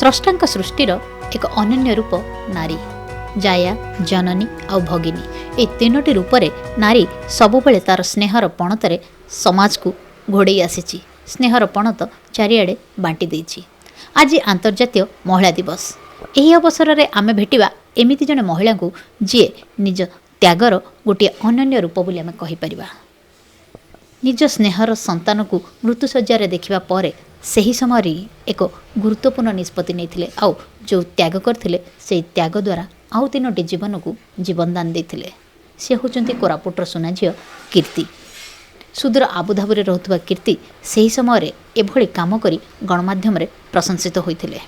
स्रष्टांक सृष्टिर एक अनन्य रूप नारी जाया जननी आ भगिनी ए तीनोटी रूपरे नारी सबुबले तार स्नेहर पणतरे समाज को घोड़े आसी स्नेहर पणत चारिआडे बांटी देछि। आज अंतर्जातीय महिला दिवस। यही अवसर में आमे भेटिबा एमिति जने महिला को जी निज त्यागर गोटे अनन्य रूप बोली आमे कहि परिबा। निज स्नेहर संतान को मृत्युशज्या देखिबा परे सही समय एक गुरुत्वपूर्ण निष्पत्ति नहीं आउ जो त्याग करथिले से त्याग द्वारा आउ तीनोटी जीवन को जीवनदान देथिले। से होचंती कोरापुटर सुना झियो कीर्ति। सुदूर आबुधाबी रोथुवा कीर्ति सही समय एभली काम करी गणमाध्यम रे प्रशंसित होइथिले।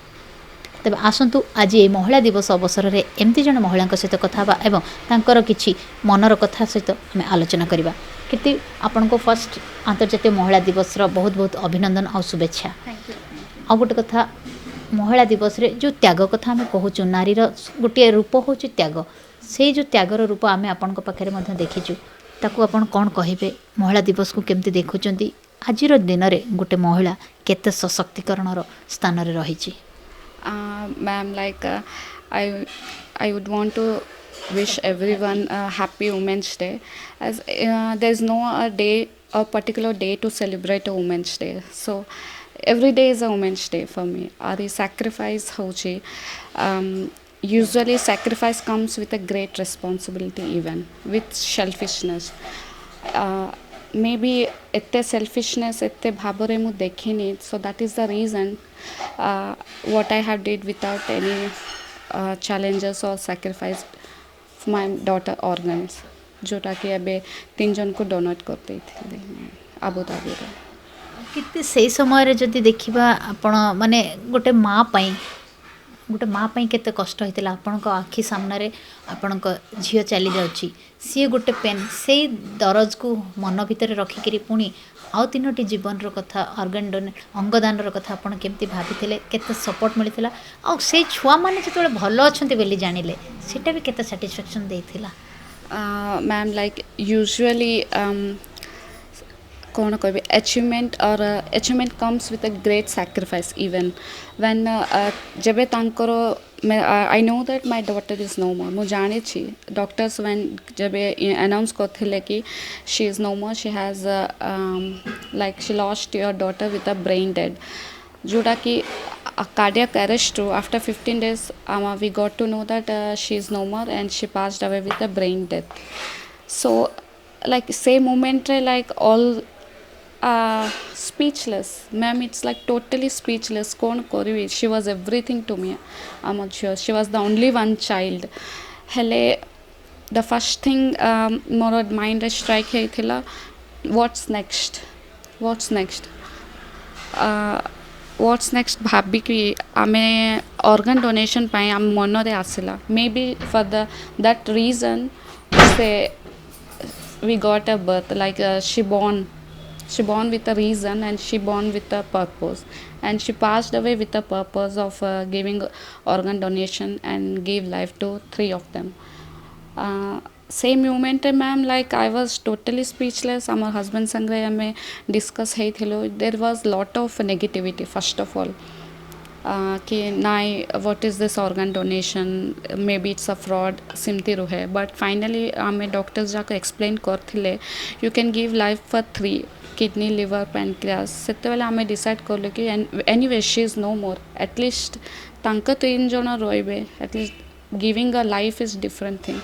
तेबे आसंतु आज ये महिला दिवस अवसर में एमती जन महिला सहित कथा एवं तांकर किछि मनर कथा सहित आम आलोचना करबा। कीर्ति आपण को फर्स्ट अंतर्जातीय महिला दिवस बहुत बहुत अभिनंदन और शुभेच्छा। आ गोटे कथा महिला दिवस रे जो त्याग कथा आम कहूँ नारीर गोटे रूप हूँ त्याग से जो त्यागर रूप आम आपण पाखे देखीचु ताकू आपण कौन कहे महिला दिवस को केमती देखुंट आज दिन में गोटे महिला केते सशक्तिकरण स्थान रे रही। Ma'am, I would want to wish everyone a happy Women's Day, as there's no a particular day to celebrate a Women's Day. So every day is a Women's Day for me. Ari sacrifice hochi. Usually sacrifice comes with a great responsibility, even with selfishness. Maybe ette selfishness ette bhabore mu dekhini, so that is the reason what I have did without any challenges or sacrifice for my daughter organs, जोटा कि अबे 3 जन को donate करते थे Abu Dhabi रे। कितने सही समय रे जदि देखिबा आपण माने गोटे माँ पई केते कष्ट होइतिला। आपणक आखि सामने आपण झील चली जाउची सी गोटे पेन से दरज को मन भितर रखिकी पुणी आउ तीनोटी जीवन कथा ऑर्गन अंगदान कथा आपड़ केमती भाभी केते सपोर्ट मिलता आ से छुआ मैंने जो भल अच्छा बोली जानिले सेटा भी केते सैटिस्फैक्शन देथिला। मैम लाइक यूजुअली कौन कह अचीवमेंट और achievement comes with a great sacrifice even when जबे तांकर I know that my daughter is no more मु जानी छी डॉक्टर्स व्हेन जबे अनाउंस करथिले कि she is no more she has like she lost your daughter with a brain dead जोटा कि cardiac arrest after 15 days we got to know that she is no more and she passed away with a brain death. So like same moment like all speechless ma'am, it's like totally speechless kon koribi. She was everything to me. I'm not sure she was the only one child. Hele the first thing more mind strike heithila what's next what's next भाभी कि आमे organ donation पाई आम मन रे आसिला maybe for that reason से we got a birth like she born with a reason and she born with a purpose and she passed away with the purpose of giving organ donation and gave life to 3 of them. Same moment ma'am like I was totally speechless. Our husband sangre ame discuss heithilo there was lot of negativity first of all कि नाई what is this organ donation, maybe it's a fraud सिमती रुहे but finally आमे doctors जाको explain करथिले you can give life for 3 kidney liver pancreas सेते बेले आमे decide करले कि anyway she is no more at least तांका 3 जण रोइबे at least giving a life is different thing.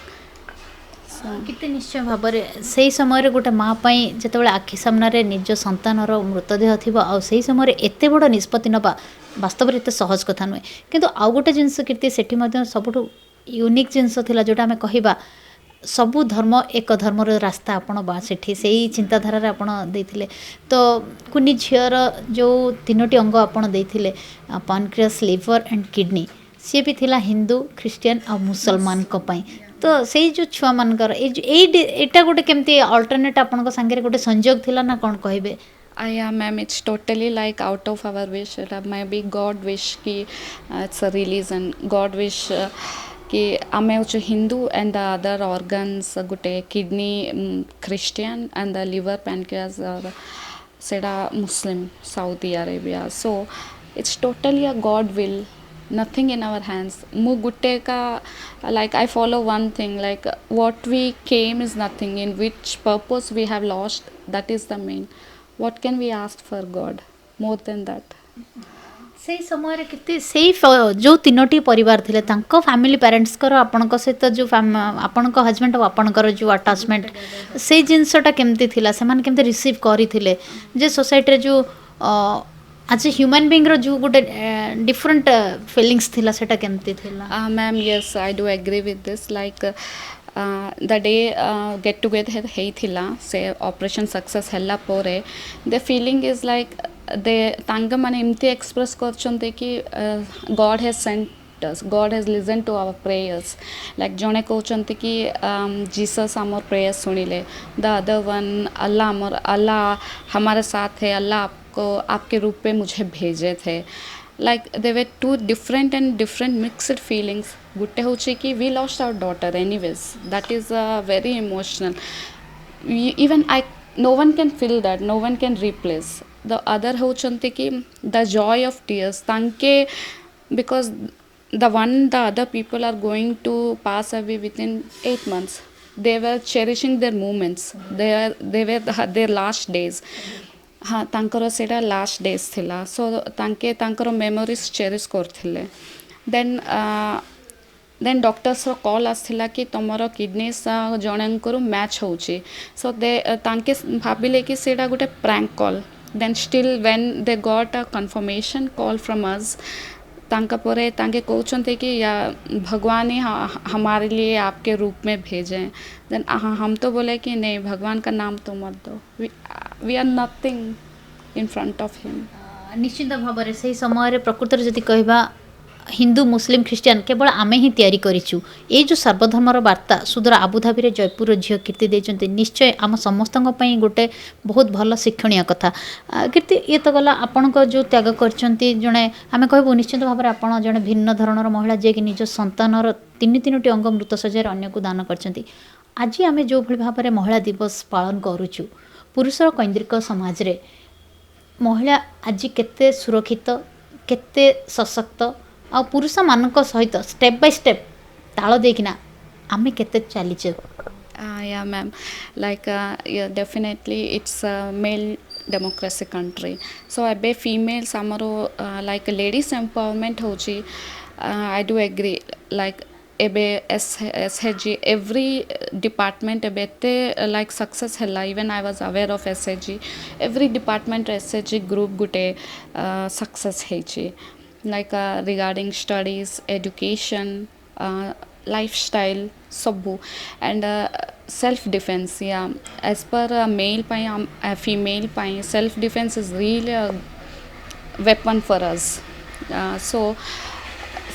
कितने निश्चय भाव में से समय गोटे माँ जो आखि सामने निज संतानर मृतदेह थी आई समय एत बड़ निष्पत्ति नवा वास्तव एत सहज कथा नुहे किंतु आउ गोटे जिनस कीर्ति से सबुठ यूनिक जिनस जोटा आम कह सबु धर्म एक धर्म रास्ता आपण से चिंताधारा आपण देथिले तो कुनी झीर जो 3टी अंग आपण देथिले पैनक्रियास लिवर एंड किडनी सी भी थिला हिंदू ख्रिस्टियन और मुसलमान को पाई तो से जो छुआ मानकर एटा गोटे केमती अल्टरनेट आपन संगे गोटे संयोग थिला ना कौन कहबे? Yeah ma'am, it's totally like out of our wish. Maybe God wish कि it's a religion. God wish कि आमे उच Hindu and the other organs गोटे kidney Christian and the liver pancreas or सेड़ा Muslim Saudi Arabia. So it's totally a God will nothing in our hands. Mu gutte ka, like I follow one thing, like what we came is nothing, in which purpose we have lost, that is the main. What can we ask for God more than that? ସେଇ ସମୟରେ କେତେ ସେଇ ଯେଉଁ ତିନୋଟି ପରିବାର ଥିଲେ ତାଙ୍କ family ପ୍ୟାରେଣ୍ଟସ୍ଙ୍କର ଆପଣଙ୍କ ସହିତ ଯେଉଁ ଆପଣଙ୍କ ହଜବେଣ୍ଡ ଆଉ ଆପଣଙ୍କର ଯେଉଁ ଆଟାଚମେଣ୍ଟ ସେଇ ଜିନିଷଟା କେମିତି ଥିଲା, ସେମାନେ କେମିତି ରିସିଭ୍ କରିଥିଲେ ଯେ ସୋସାଇଟିରେ ଯେଉଁ ଆଜ୍ ଏ ହ୍ୟୁମାନ୍ ବିଙ୍ଗର ଯେଉଁ ଗୋଟେ ଡିଫରେଣ୍ଟ ଫିଲିଙ୍ଗସ୍ ଥିଲା ସେଇଟା କେମିତି ଥିଲା? Ma'am, yes, I do agree with this. Like the day get together ହେଇଥିଲା ସେ ଅପରେସନ୍ ସକ୍ସେସ୍ ହେଲା ପରେ the feeling is like ତାଙ୍କମାନେ ଏମିତି ଏକ୍ସପ୍ରେସ୍ କରୁଛନ୍ତି କି God has sent us, God has listened to our prayers. Like ଜଣେ କହୁଛନ୍ତି କି Jesus ଆମର ପ୍ରେୟର୍ ଶୁଣିଲେ, the other one अल्लाह हमारे साथ है, अल्लाह आपको आपके रूप में मुझे भेजे थे. Like they were two different and different mixed feelings. Gutte hoche ki we lost our daughter anyways, that is very emotional. Even no one can fill that, no one can replace. The other hochante ki the joy of tears tanke, because the other people are going to pass away within 8 months. They were cherishing their moments, they were their last days. हाँ तांकर सेटा last days थिला, सो तांके तांकर memories cherish करथिले. Then doctors call आसथिला कि तुमर kidneys जणकर match होची, सो दे तांके भाबिले कि सेटा गोटे prank call. Then still when they got a confirmation call from us, तांका परे तांके कहते कि या भगवान ही हमारे लिए आपके रूप में भेजें. देन हम तो बोले कि नहीं, भगवान का नाम तो मत दो, we are nothing in front of him. निश्चित भाव में से समय प्रकृत जदि कहवा हिंदू मुस्लिम ख्रीस्टियान केवल आमे ही तैयारी करिछु. ये जो सर्वधर्मर वार्ता सुदूर आबुधाबी रे जयपुर झील कीर्ति देइछन्ति, निश्चय आम समस्तक पई गोटे बहुत भल शिक्षणीय कथा. कीर्ति ये तो गला आपणक जो त्याग करछन्ति, जणे आमे कहबो निश्चित भाव में आपण जणे भिन्न धरणर महिला जे कि निज संतानर तीन अंग मृत सज्जार अन्य को दान करछन्ति. आज आमे जो भली भाव में महिला दिवस पालन करूछु, पुरुषर कैंद्रिक समाज रे महिला आज केते सुरक्षित केते सशक्त आ पुरुष मानक सहित स्टेप बाय स्टेप ताल देकिना आमे केते चलीचे. Yeah, ma'am. Like, yeah, definitely it's a male democracy country. So, abe females amaro like ladies empowerment hochi. I do agree. Like, ebe SHG every department ebe te like success hella. Even I was aware of SHG. Every department SHG group gute success heichi. Like regarding studies, education, lifestyle, sabu, and self defense. Yeah, as per male pai, female pai, self defense is really a weapon for us. So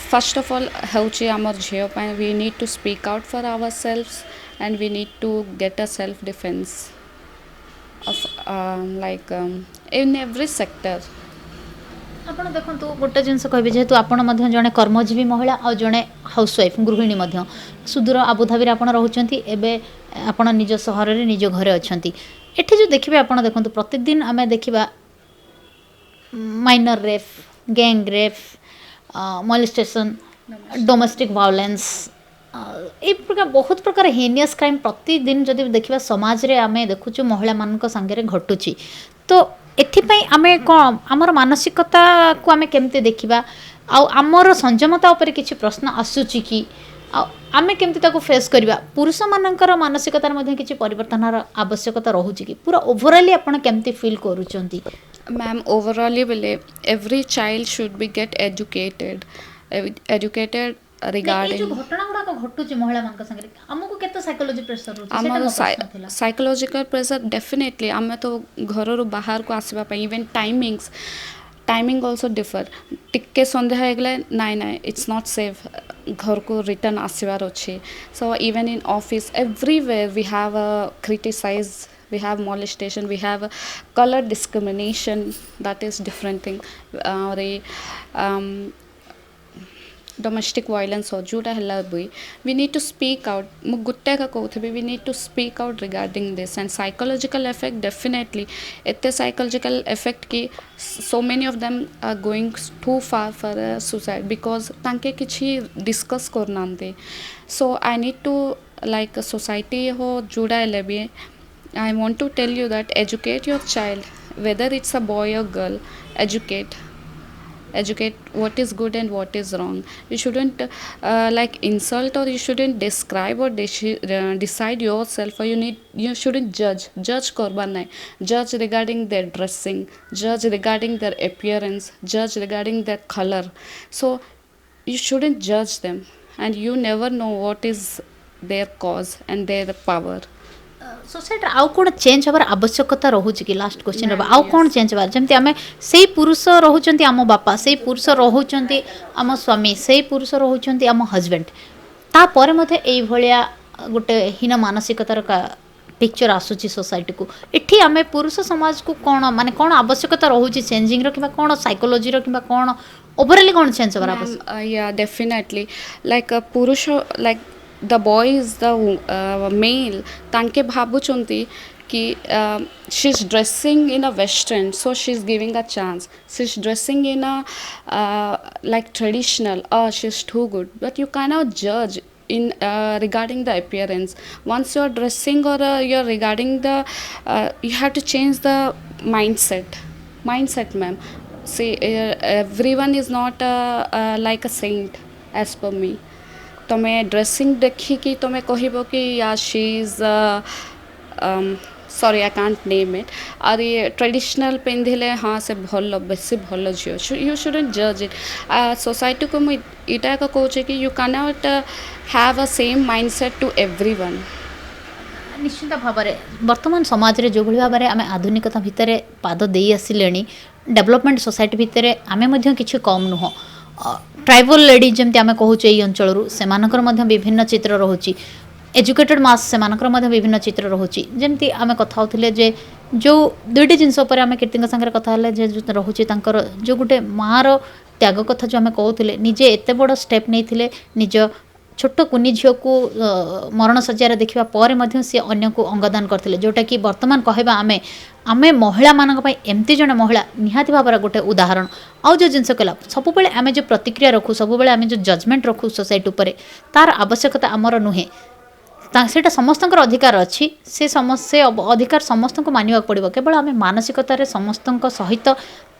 first of all, hauchi amar jhiyo pai, we need to speak out for ourselves, and we need to get a self defense of in every sector. ଆପଣ ଦେଖନ୍ତୁ ଗୋଟେ ଜିନିଷ କହିବେ, ଯେହେତୁ ଆପଣ ମଧ୍ୟ ଜଣେ କର୍ମଜୀବୀ ମହିଳା ଆଉ ଜଣେ ହାଉସୱାଇଫ୍ ଗୃହିଣୀ ମଧ୍ୟ, ସୁଦୂର ଆବୁଧାବିରେ ଆପଣ ରହୁଛନ୍ତି, ଏବେ ଆପଣ ନିଜ ସହରରେ ନିଜ ଘରେ ଅଛନ୍ତି. ଏଠି ଯେଉଁ ଦେଖିବେ ଆପଣ ଦେଖନ୍ତୁ ପ୍ରତିଦିନ ଆମେ ଦେଖିବା minor rape, gang rape, molestation, domestic violence, এই প্রকার বহুত প্রকার হেনিয়াস ক্রাইম প্রতিদিন যদি দেখা সমাজে আমি দেখুছু মহিলা মান সাংরে ঘটুছি. তো এথিপাই আমি কম আমার মানসিকতাকে আমি কেমতি দেখিবা, আমার সংযমতা উপরে কিছু প্রশ্ন আসুচি কি, আমি কেমতি তাকে ফেস করিবা, পুরুষ মানकर মানসিকতার মধ্যে কিছু পরিবর্তনর আবশ্যকতা রহুচি কি, পুরা ওভারঅলি আপন কেমতি feel করুচন্তি? Ma'am, overall bele every child should be get educated regarding जो घटना गुड़ा घटुची महिला मान संगे हमको केते साइकोलॉजी प्रेशर रहउची, आमर सेटा थिला. साइकोलॉजिकल प्रेशर डेफिनेटली आमे तो घर रो बाहर को आसीबा पई इवन टाइमिंग आल्सो डिफर. टिके संध्या हेगले नाइ इट्स नॉट सेफ, घर को रिटर्न आसीबार अछि. So even in office everywhere we have a criticise, we have molestation, we have color discrimination, that is different thing. Domestic violence हो जोटा है we need to speak out मु गुटे का कहूथि we need to speak out regarding this and psychological effect definitely एते psychological effect की so many of them are going too far for suicide because तांके किछि discuss करनांते so I need to like society हो जुड़ा है भी I want to tell you that educate your child whether it's a boy or girl educate what is good and what is wrong. You shouldn't like insult or you shouldn't describe or decide yourself or you shouldn't judge korban nahi. Judge regarding their dressing, judge regarding their appearance, judge regarding their color. So you shouldn't judge them and you never know what is their cause and their power. Society आउ कौन change हबार आवश्यकता रोचे कि last question रहा आउ कौन change हबार जमती आम से पुरुष रोचंती आम बापा से पुरुष रोचंती आम स्वामी से पुरुष रोचंती आम हजबैंड तापर मते एई भलिया गोटे हीन मानसिकतार का पिक्चर आसूची सोसाइटी को एठी आम पुरुष समाज को कौन माने कौन आवश्यकता रोचे चेंजिंग रो किबा कौन साइकोलॉजी रो किबा कौन ओवरऑली कौन चेंज हबार आवश्यक या डेफिनेटली लाइक पुरुष like the boy is the male tanke bhabuchunti ki she's dressing in a western so she's giving a chance she's dressing in a like traditional she's too good but you cannot judge in regarding the appearance once you're dressing or you're regarding the you have to change the mindset ma'am see everyone is not like a saint as per me तुम्हें dressing देखिकी तुम्हें कहब कि या she is sorry I can't name it और ये traditional पिंधिले हाँ से भल बेसी भल झील यू शुडंट जज इट सोसाइटी को मुझे इटा कहूँ कि you can not have a same mindset to everyone निश्चित भाव में वर्तमान समाज रे जो भली भाव में आम आधुनिकता भितर पाद दे आसिले डेवलपमेंट सोसाइटी भितर आम किसी कम नुह ट्राइबल लेडी जमती आम कहूँ ये अंचल से विभिन्न चित्र रोचे एजुकेटेड मास से विभिन्न चित्र रोचे जमती आम कथा होते जे जो दुईटी जिनस आम कीर्ति सागर कथा रोचे जो गोटे माँ त्याग कथा जो आम कहते निजे एत बड़ स्टेप नहीं निज छोट कुनी झील को मरण शज्यार देखा पर सी अन्न को अंगदान करते जोटा कि बर्तमान कहवा आमे आमे महिला मानक एमती जन महिला निहाती भाव गोटे उदाहरण आउ जो जिनस कहला सब आमे जो प्रतिक्रिया रखू सब आमे जो जजमेंट रखू सोसाइटी उपर तार आवश्यकता आमर नुहे सेटा समस्त अधिकार अच्छी से अधिकार समस्त को मानवा पड़ो केवल आम मानसिकतार समस्त सहित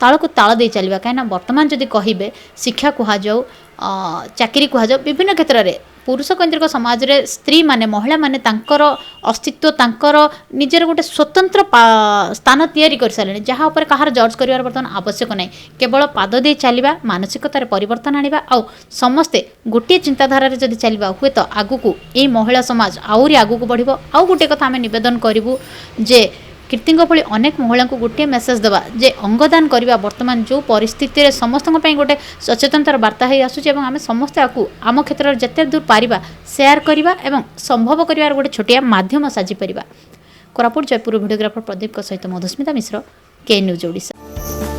ताल को ताल दे चलवा कहीं बर्तमान जदि कहे शिक्षा कहुँ चाकरी कहुँ विभिन्न क्षेत्र में पुरुष केन्द्रिक समाज रे स्त्री माने महिला माने तांकर अस्तित्व तांकर निजर गोटे स्वतंत्र स्थान तैयारी कर सारे जहाँ उपर कहार जज कर बर्तमान आवश्यक नहीं केवल पाद दे चलवा मानसिकतार परिवर्तन आनिबा आउ समस्ते गोटे चिंताधारा जदि चलवा हुए तो आगु को ये महिला समाज आउरी आगु को बढ़िबो आउ गोटे कथा आम निवेदन करूँ जे कीर्तिंग भली अनेक महिला को गोटे मेसेज देवा जे अंगदान करवा बर्तमान जो परिस्थिति समस्त गोटे सचेतनतार वार्ता हो आसूँ आम समस्ते आपको आम क्षेत्र में जिते दूर पारिबा शेयर करवा एवं संभव कर गोटे छोटिया माध्यम साजिपर कोरापुट जयपुर भिडियोग्राफर प्रदीप सहित मधुस्मिता मिश्र के न्यूज ओडिशा।